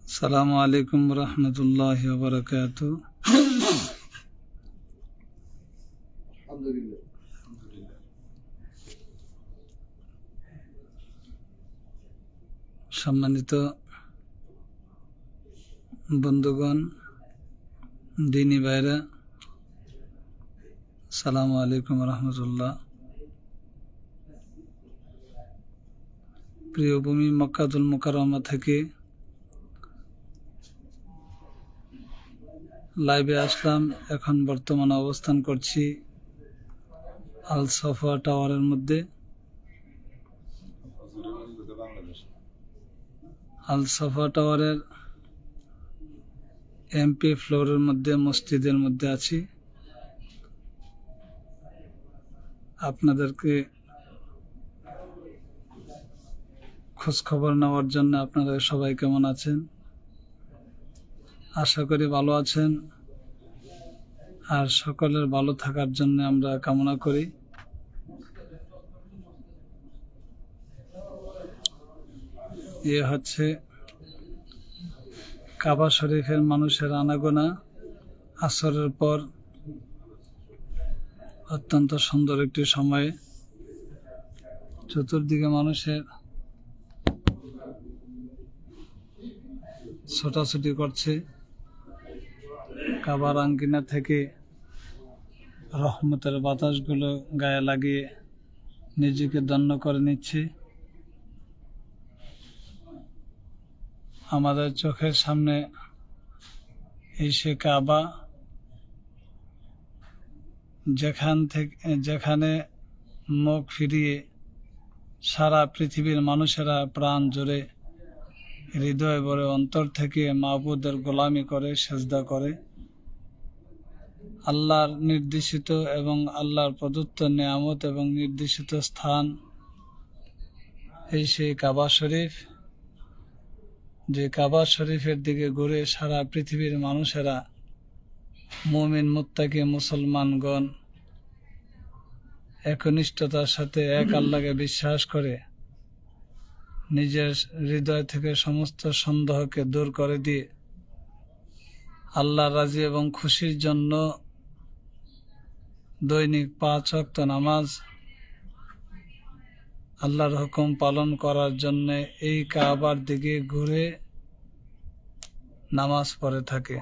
আসসালামু আলাইকুম রহমতুল্লাহি ওয়া বারাকাতুহু। সম্মানিত বন্ধুগণ, দিনী ভাইরা, আসসালামু আলাইকুম রহমতুল্লাহ। প্রিয় ভূমি মক্কাতুল মুকাররমা থেকে লাইভে আসলাম। এখন বর্তমানে অবস্থান করছি আল সাফা টাওয়ারের মধ্যে। আল সাফা টাওয়ারের এমপি ফ্লোরের মধ্যে মসজিদের মধ্যে আছি। আপনাদেরকে খোঁজ খবর নেওয়ার জন্য আপনারা সবাই কেমন আছেন? আশা করি ভালো আছেন, আর সকলের ভালো থাকার জন্য আমরা কামনা করি। এ হচ্ছে কাবা শরীফের মানুষের আনাগোনা। আসরের পর অত্যন্ত সুন্দর একটি সময়ে চতুর্দিকে মানুষের ছোটাছুটি করছে। কাবার আঙ্গিনা থেকে রহমতের বাতাসগুলো গায়ে লাগিয়ে নিজেকে ধন্য করে নিচ্ছে। আমাদের চোখের সামনে এই সে কাবা, যেখানে মুখ ফিরিয়ে সারা পৃথিবীর মানুষেরা প্রাণ জুড়ে হৃদয় ভরে অন্তর থেকে মাবুদের গোলামি করে সেজদা করে। আল্লাহর নির্দেশিত এবং আল্লাহর প্রদত্ত নিয়ামত এবং নির্দেশিত স্থান এই সেই কাবা শরীফ, যে কাবা শরীফের দিকে ঘুরে সারা পৃথিবীর মানুষেরা, মুমিন মুত্তাকি মুসলমানগণ একনিষ্ঠতার সাথে এক আল্লাহকে বিশ্বাস করে নিজের হৃদয় থেকে সমস্ত সন্দেহকে দূর করে দিয়ে আল্লাহ রাজি এবং খুশির জন্য দৈনিক 5 ওয়াক্ত নামাজ, আল্লাহর হুকুম পালন করার জন্য এই কাবার দিকে ঘুরে নামাজ পড়ে থাকে।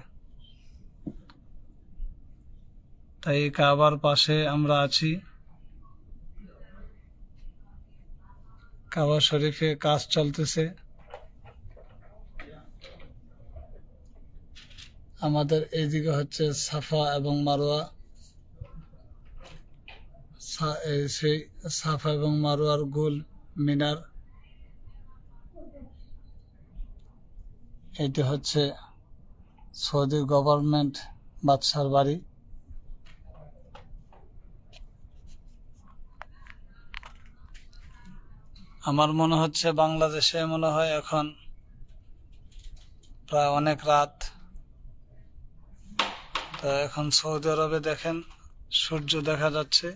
তাই এই কাবার পাশে আমরা আছি। কাবা শরীফে কাজ চলতেছে। আমাদের এইদিকে হচ্ছে সাফা এবং মারোয়া। সেই সাফা এবং মারোয়ার গোল মিনার। এটি হচ্ছে সৌদি গভর্নমেন্ট বাদশার বাড়ি। আমার মনে হচ্ছে বাংলাদেশে মনে হয় এখন প্রায় অনেক রাত। তো এখন সৌদি আরবে দেখেন সূর্য দেখা যাচ্ছে।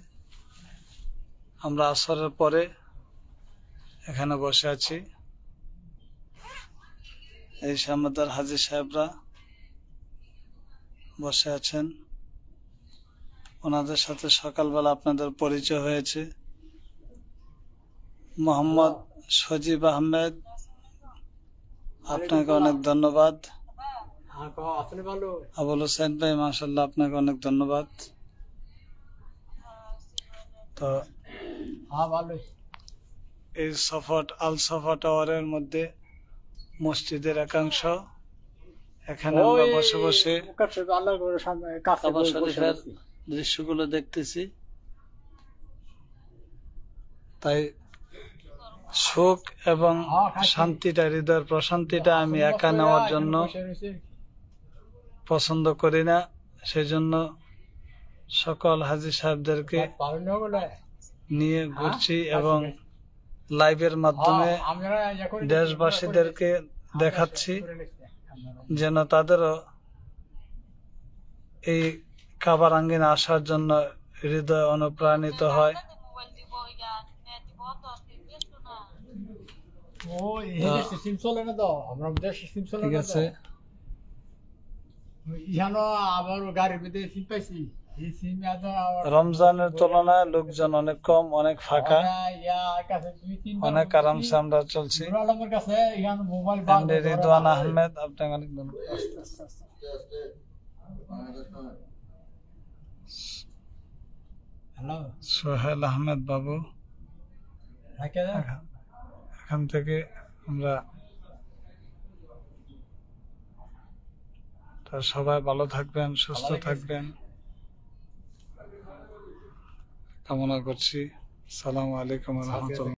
আমরা আসরের পরে এখানে বসে আছি। এই আমাদের হাজী সাহেবরা বসে আছেন। ওনাদের সাথে সকালবেলা আপনাদের পরিচয় হয়েছে। মোহাম্মদ সজীব আহমেদ, আপনাকে অনেক ধন্যবাদ। আবুল হোসেন ভাই, মাশাআল্লাহ, আপনাকে অনেক ধন্যবাদ। তো এই আল সাফা টাওয়ারের মধ্যে মসজিদের একাংশ। এখানে আমরা বসে বসে কাবা শরীফের দৃশ্যগুলো দেখতেছি। তাই সুখ এবং শান্তিটা, হৃদয়ের প্রশান্তিটা আমি একা নেওয়ার জন্য পছন্দ করি না। সেজন্য সকল হাজী সাহেবদেরকে নিয়ে ঘুরছি এবং লাইভের মাধ্যমে দেশবাসীদেরকে দেখাচ্ছি যেন তাদেরও এই কাবার আঙ্গিনা আসার জন্য হৃদয় অনুপ্রাণিত হয়। ও এই দেশে সিম চলে না তো, আমরা দেশে সিম চলে ঠিক না তো। আছে, ইহানো আবার গাড়ির ভিতরে সিম পাইছি, এই সিম রমজানের তুলনায় লোকজন অনেক কম, অনেক ফাঁকা, কাছে 2-3 অনেক আরামসে আমরা চলছি। আলমের কাছে ইহানো মোবাইল এমডি রিদওয়ান আহমেদ, আপনাকে অনেক ধন্যবাদ। হ্যালো, সোহেল আহমেদ বাবু, রাখে দাও। এখান থেকে আমরা সবাই ভালো থাকবেন, সুস্থ থাকবেন কামনা করছি। আসসালামু আলাইকুম ওয়া রাহমাতুল্লাহ।